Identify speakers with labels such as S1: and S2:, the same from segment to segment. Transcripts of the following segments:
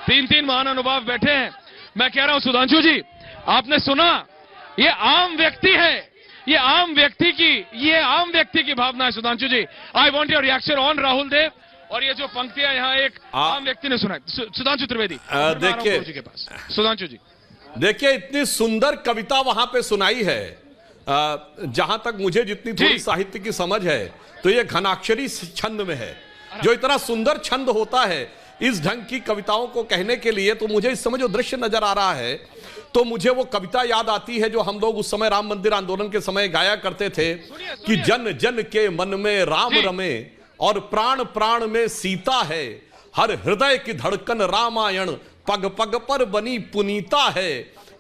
S1: तीन महानुभाव बैठे हैं। मैं कह रहा हूं सुधांशु जी, आपने सुना, ये आम व्यक्ति है, ये आम व्यक्ति की भावना है। Sudhanshu ji, I want your reaction on Rahul Dev. और ये जो पंक्तियां यहाँ एक आम व्यक्ति ने सुनाई। सुधांशु त्रिवेदी,
S2: देखिए
S1: सुधांशु जी,
S2: देखिए इतनी सुंदर कविता वहां पे सुनाई है। जहां तक मुझे जितनी थोड़ी साहित्य की समझ है तो ये घनाक्षरी छंद में है। जो इतना सुंदर छंद होता है इस ढंग की कविताओं को कहने के लिए, तो मुझे इस समय जो दृश्य नजर आ रहा है तो मुझे वो कविता याद आती है जो हम लोग उस समय राम मंदिर आंदोलन के समय गाया करते थे कि जन जन के मन में राम रमे और प्राण प्राण में सीता है, हर हृदय की धड़कन रामायण पग पग पर बनी पुनीता है,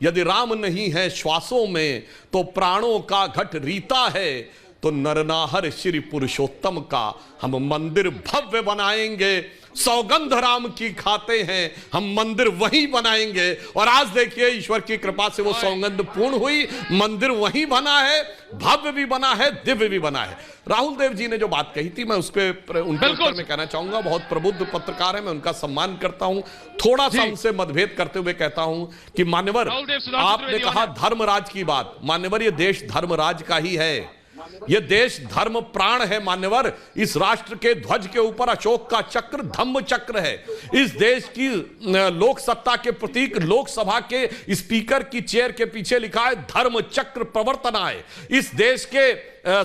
S2: यदि राम नहीं है श्वासों में तो प्राणों का घट रीता है, तो नरनाहर श्री पुरुषोत्तम का हम मंदिर भव्य बनाएंगे, सौगंध राम की खाते हैं हम मंदिर वहीं बनाएंगे। और आज देखिए ईश्वर की कृपा से वो सौगंध पूर्ण हुई, मंदिर वहीं बना है, भव्य भी बना है, दिव्य भी बना है। राहुल देव जी ने जो बात कही थी मैं उस पर उनके उत्तर में कहना चाहूंगा, बहुत प्रबुद्ध पत्रकार है, मैं उनका सम्मान करता हूं। थोड़ा सा उनसे मतभेद करते हुए कहता हूं कि मान्यवर, आपने कहा धर्मराज की बात, मान्यवर ये देश धर्मराज का ही है, ये देश धर्म प्राण है मान्यवर। इस राष्ट्र के ध्वज के ऊपर अशोक का चक्र धम्म चक्र है। इस देश की लोक सत्ता के प्रतीक लोकसभा के स्पीकर की चेयर के पीछे लिखा है धर्म चक्र प्रवर्तनाय। इस देश के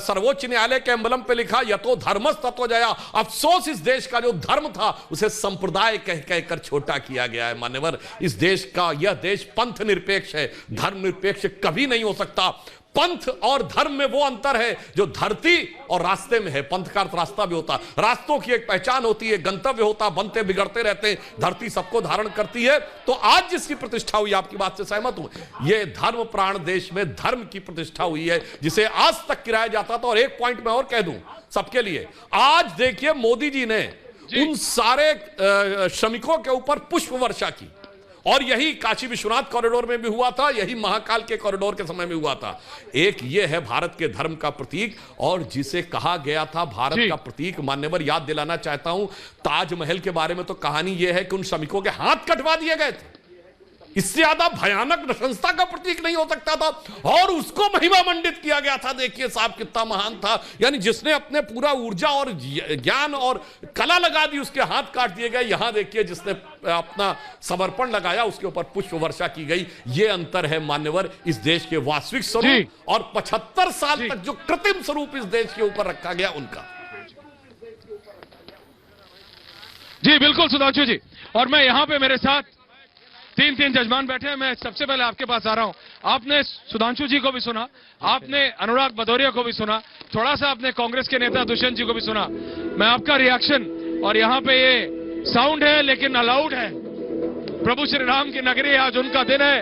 S2: सर्वोच्च न्यायालय के एम्बलम पे लिखा यतो धर्मस् ततो जया। अफसोस इस देश का जो धर्म था उसे संप्रदाय कह कहकर छोटा किया गया है मान्यवर। इस देश का यह देश पंथ निरपेक्ष है, धर्म निरपेक्ष कभी नहीं हो सकता। पंथ और धर्म में वो अंतर है जो धरती और रास्ते में है। पंथ का अर्थ रास्ता भी होता है, रास्तों की एक पहचान होती है, गंतव्य होता, बनते बिगड़ते रहते हैं, धरती सबको धारण करती है। तो आज जिसकी प्रतिष्ठा हुई, आपकी बात से सहमत हूं, ये धर्म प्राण देश में धर्म की प्रतिष्ठा हुई है जिसे आज तक गिराया जाता था। और एक पॉइंट मैं और कह दूं सबके लिए, आज देखिए मोदी जी ने उन सारे श्रमिकों के ऊपर पुष्प वर्षा की, और यही काशी विश्वनाथ कॉरिडोर में भी हुआ था, यही महाकाल के कॉरिडोर के समय में हुआ था। एक ये है भारत के धर्म का प्रतीक, और जिसे कहा गया था भारत का प्रतीक, मान्यवर याद दिलाना चाहता हूं, ताजमहल के बारे में तो कहानी यह है कि उन श्रमिकों के हाथ कटवा दिए गए थे। इससे ज्यादा भयानक नृशंसता का प्रतीक नहीं हो सकता था, और उसको महिमा मंडित किया गया था। देखिए साहब कितना महान था, यानी जिसने अपने पूरा ऊर्जा और ज्ञान और कला लगा दी उसके हाथ काट दिए गए। यहां देखिए जिसने अपना समर्पण लगाया उसके ऊपर पुष्प वर्षा की गई। ये अंतर है मान्यवर इस देश के वास्तविक स्वरूप और 75 साल तक जो कृत्रिम स्वरूप इस देश के ऊपर रखा गया उनका।
S1: जी बिल्कुल सुधांशु जी, और मैं यहां पे मेरे साथ तीन जजमान बैठे हैं। मैं सबसे पहले आपके पास आ रहा हूं। आपने सुधांशु जी को भी सुना, आपने अनुराग भदौरिया को भी सुना, थोड़ा सा आपने कांग्रेस के नेता दुष्यंत जी को भी सुना। मैं आपका रिएक्शन, और यहाँ पे ये साउंड है लेकिन अलाउड है, प्रभु श्री राम की नगरी है, आज उनका दिन है,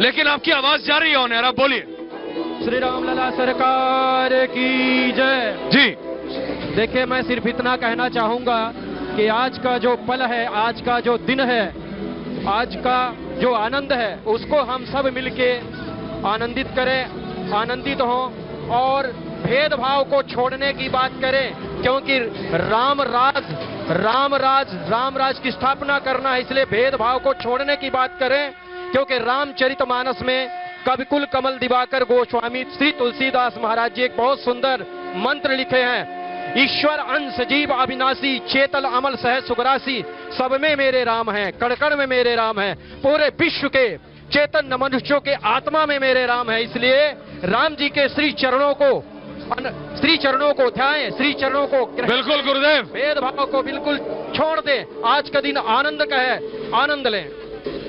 S1: लेकिन आपकी आवाज जा रही है ऑन एयर, आप बोलिए।
S3: श्री राम लला सरकार की जय।
S1: जी
S3: देखिए, मैं सिर्फ इतना कहना चाहूंगा कि आज का जो पल है, आज का जो दिन है, आज का जो आनंद है, उसको हम सब मिलके आनंदित करें, आनंदित हों और भेदभाव को छोड़ने की बात करें, क्योंकि राम राज की स्थापना करना है, इसलिए भेदभाव को छोड़ने की बात करें। क्योंकि रामचरितमानस में कविकुल कमल दिवाकर गोस्वामी श्री तुलसीदास महाराज जी एक बहुत सुंदर मंत्र लिखे हैं, ईश्वर अंश जीव अविनाशी, चेतल अमल सह सुगरासी, सब में मेरे राम हैं, कण में मेरे राम हैं, पूरे विश्व के चेतन मनुष्यों के आत्मा में मेरे राम है। इसलिए राम जी के श्री चरणों को ध्याएं, श्री चरणों को
S1: बिल्कुल गुरुदेव,
S3: भेदभाव को बिल्कुल छोड़ दें। आज का दिन आनंद का है, आनंद लें।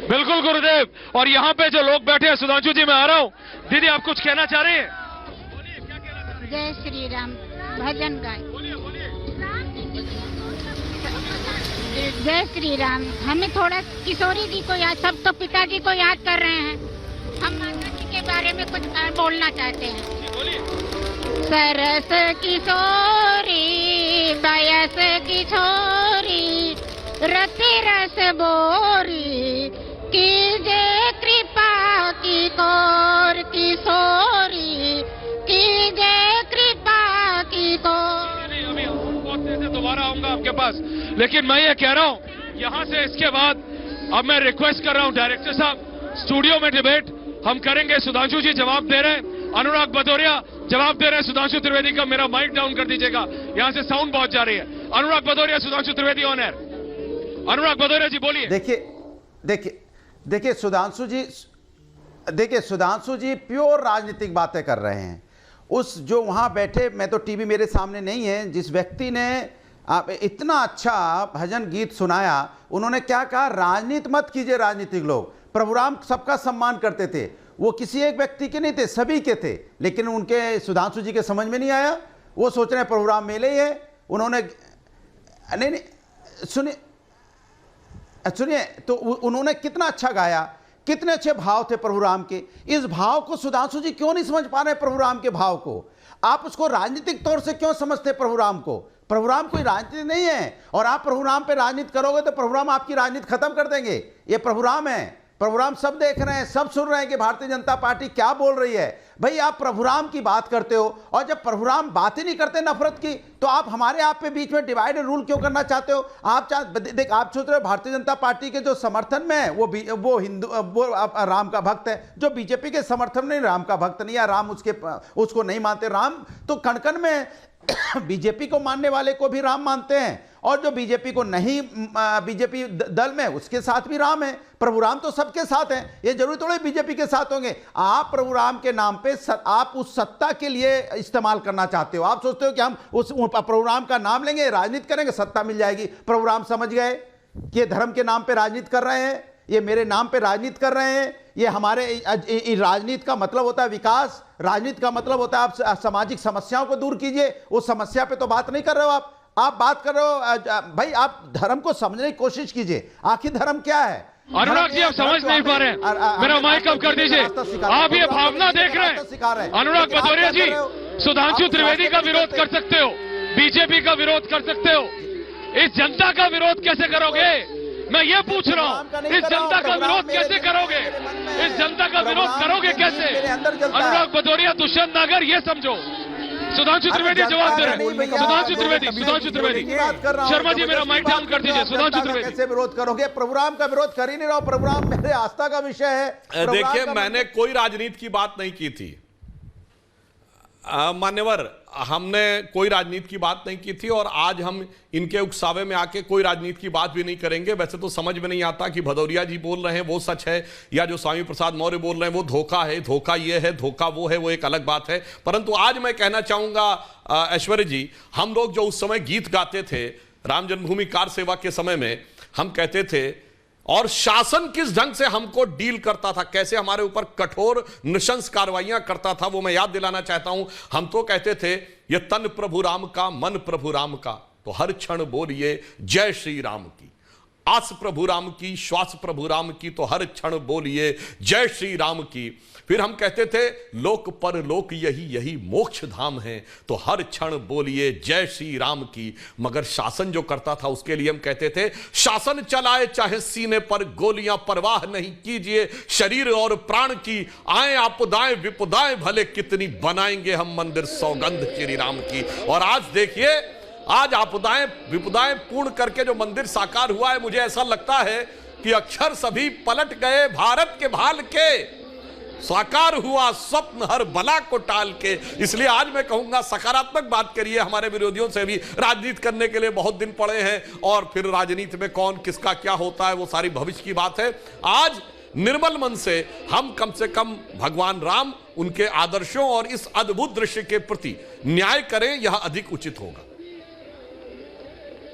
S1: बिल्कुल गुरुदेव। और यहाँ पे जो लोग बैठे हैं, सुधांशु जी मैं आ रहा हूँ। दीदी आप कुछ कहना चाह रहे हैं?
S4: जय श्री राम भजन गाए। जय श्री राम। हमें थोड़ा किशोरी जी को याद, सब तो पिताजी को याद कर रहे हैं, हम माता जी के बारे में कुछ बोलना चाहते हैं। सरस किशोरी बयस की छोरी, रति रस बोरी, कीजे कृपा की कोर किशोरी, कीजे कृपा की कोर।
S1: दोबारा आऊंगा आपके पास, लेकिन मैं ये कह रहा हूँ यहाँ से इसके बाद अब मैं रिक्वेस्ट कर रहा हूं डायरेक्टर साहब, स्टूडियो में डिबेट हम करेंगे। सुधांशु जी जवाब दे रहे हैं, अनुराग भदौरिया जवाब दे रहे हैं। सुधांशु त्रिवेदी का मेरा माइक डाउन कर दीजिएगा, यहां से साउंड बहुत जा रही है। अनुराग भदौरिया, सुधांशु त्रिवेदी ऑन एयर। अनुराग भदौरिया जी बोलिए।
S5: देखिए सुधांशु जी प्योर राजनीतिक बातें कर रहे हैं। उस जो वहां बैठे, मैं तो टीवी मेरे सामने नहीं है, जिस व्यक्ति ने आप इतना अच्छा भजन गीत सुनाया, उन्होंने क्या कहा, राजनीति मत कीजिए। राजनीतिक लोग, प्रभुराम सबका सम्मान करते थे, वो किसी एक व्यक्ति के नहीं थे, सभी के थे। लेकिन उनके सुधांशु जी के समझ में नहीं आया, वो सोच रहे हैं प्रभुराम मेले ही है। उन्होंने नहीं सुनिए तो उन्होंने कितना अच्छा गाया, कितने अच्छे भाव थे प्रभुराम के। इस भाव को सुधांशु जी क्यों नहीं समझ पा रहे प्रभुराम के भाव को? आप उसको राजनीतिक तौर से क्यों समझते प्रभुराम को? प्रभुराम कोई राजनीति नहीं है, और आप प्रभुराम पे राजनीति करोगे तो प्रभुराम आपकी राजनीति खत्म कर देंगे। ये प्रभुराम है, प्रभुराम सब देख रहे हैं, सब सुन रहे हैं कि भारतीय जनता पार्टी क्या बोल रही है। भाई आप प्रभुराम की बात करते हो, और जब प्रभुराम बात ही नहीं करते नफरत की, तो आप हमारे आप पे बीच में डिवाइड एंड रूल क्यों करना चाहते हो? आप आप सोच रहे हो भारतीय जनता पार्टी के जो समर्थन में है वो हिंदू, वो राम का भक्त है, जो बीजेपी के समर्थन में राम का भक्त नहीं है, राम उसको नहीं मानते। राम तो कण-कण में बीजेपी को मानने वाले को भी राम मानते हैं, और जो बीजेपी को नहीं, बीजेपी दल में, उसके साथ भी राम है। प्रभुराम तो सबके साथ हैं, ये जरूरी थोड़ी बीजेपी के साथ होंगे। आप प्रभुराम के नाम पे आप उस सत्ता के लिए इस्तेमाल करना चाहते हो। आप सोचते हो कि हम उस प्रभुराम का नाम लेंगे, राजनीति करेंगे, सत्ता मिल जाएगी। प्रभुराम समझ गए कि धर्म के नाम पे राजनीति कर रहे हैं, ये मेरे नाम पे राजनीति कर रहे हैं। ये हमारे राजनीति का मतलब होता है विकास, राजनीति का मतलब होता है आप सामाजिक समस्याओं को दूर कीजिए। उस समस्या पे तो बात नहीं कर रहे हो आप बात कर रहे हो। भाई आप धर्म को समझने की कोशिश कीजिए, आखिर धर्म क्या है?
S1: अनुराग जी आप समझ नहीं पा रहे हैं, मेरा माइक कम कर दीजिए। आप ये भावना देख रहे हैं। अनुराग भदौरिया जी, सुधांशु त्रिवेदी का विरोध कर सकते हो, बीजेपी का विरोध कर सकते हो, इस जनता का विरोध कैसे करोगे? मैं ये पूछ रहा हूँ, इस जनता का विरोध कैसे करोगे? इस जनता का विरोध करोगे कैसे? अनुराग भदौरिया, दुष्यंत नागर, ये समझो। सुधांशु त्रिवेदी जवाब दे रहे हैं। सुधांशु त्रिवेदी शर्मा जी मेरा माइक डाउन कर दीजिए। सुधांशु त्रिवेदी,
S5: कैसे विरोध करोगे? प्रभुराम का विरोध कर ही नहीं रहा। प्रभुराम मेरे आस्था का विषय है।
S2: देखिए, मैंने कोई राजनीति की बात नहीं की थी मान्यवर, हमने कोई राजनीति की बात नहीं की थी, और आज हम इनके उकसावे में आके कोई राजनीति की बात भी नहीं करेंगे। वैसे तो समझ में नहीं आता कि भदौरिया जी बोल रहे हैं वो सच है, या जो स्वामी प्रसाद मौर्य बोल रहे हैं वो धोखा है। धोखा ये है, धोखा वो है, वो एक अलग बात है। परंतु आज मैं कहना चाहूंगा ऐश्वर्य जी, हम लोग जो उस समय गीत गाते थे राम जन्मभूमि कार सेवा के समय में, हम कहते थे, और शासन किस ढंग से हमको डील करता था, कैसे हमारे ऊपर कठोर नृशंस कार्रवाइयां करता था, वो मैं याद दिलाना चाहता हूं। हम तो कहते थे, ये तन प्रभु राम का, मन प्रभु राम का, तो हर क्षण बोलिए जय श्री राम की। आस प्रभु राम की, श्वास प्रभु राम की, तो हर क्षण बोलिए जय श्री राम की। फिर हम कहते थे, लोक पर लोक यही मोक्ष धाम है, तो हर क्षण बोलिए जय श्री राम की। मगर शासन जो करता था उसके लिए हम कहते थे, शासन चलाए चाहे सीने पर गोलियां, परवाह नहीं कीजिए शरीर और प्राण की। आए आपदाएं विपदाएं भले कितनी, बनाएंगे हम मंदिर सौगंध श्री राम की। और आज देखिए, आज आपदाएं विपदाएं पूर्ण करके जो मंदिर साकार हुआ है, मुझे ऐसा लगता है कि अक्षर सभी पलट गए भारत के भाल के। साकार हुआ स्वप्न हर बला को टाल के। इसलिए आज मैं कहूंगा, सकारात्मक बात करिए। हमारे विरोधियों से भी राजनीति करने के लिए बहुत दिन पड़े हैं, और फिर राजनीति में कौन किसका क्या होता है वो सारी भविष्य की बात है। आज निर्मल मन से हम कम से कम भगवान राम, उनके आदर्शों और इस अद्भुत दृश्य के प्रति न्याय करें, यह अधिक उचित होगा।